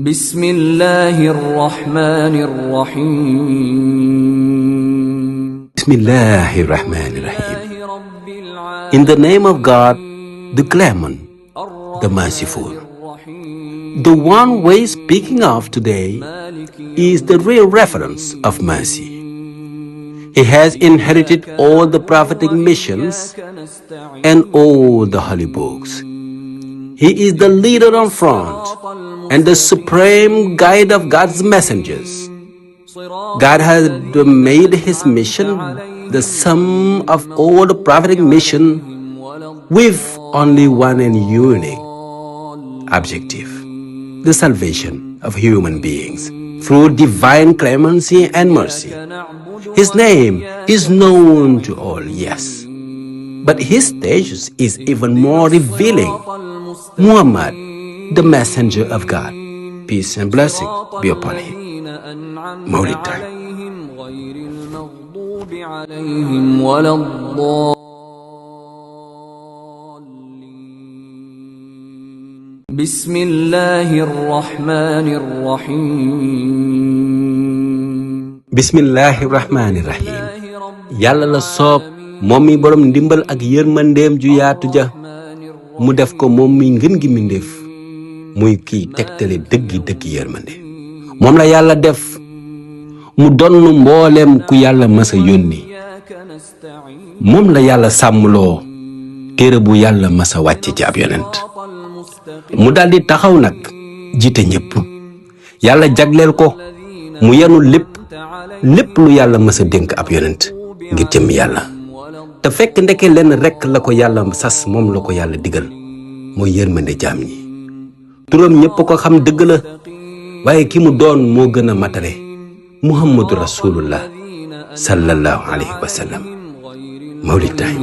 Bismillahirrahmanirrahim. Bismillahirrahmanirrahim. In the name of God, the Clement, the Merciful. The one we're speaking of today is the real reference of mercy. He has inherited all the prophetic missions and all the holy books. He is the leader on front and the supreme guide of God's messengers. God has made his mission the sum of all the prophetic mission with only one and unique objective: the salvation of human beings through divine clemency and mercy. His name is known to all, yes, but his status is even more revealing. Muhammad, the messenger of God, peace and blessing be upon him. Mawlid time. Bismillahirrahmanirrahim. Yàlla la soob moom mi borom ndimbal ak yërmandeem ju yaatu ja mu def ko moom mi ngën gi mindéef muy kii tegtale dëggi yërmande. moom la yàlla def mu donn mbooleem ku yàlla masa yónni. moom la yàlla sàmmloo téere bu yàlla masa wàcce ci ab yonent. mu daldi taxaw nag jiite ñépp. yàlla jagleel ko mu yenu lépp lu yàlla masa dénk ab yonent ngir jëm yàlla. te fekk ndeke lenn rekk la ko yàlla sas, moom la ko yàlla digal, mooy yërmande jaam ñi. turam ñépp ko xam dëgg la, waaye ki mu doon moo gën a matale, muhammadu rasulullah sallallahu alayhi wa sallam. Mawlid time.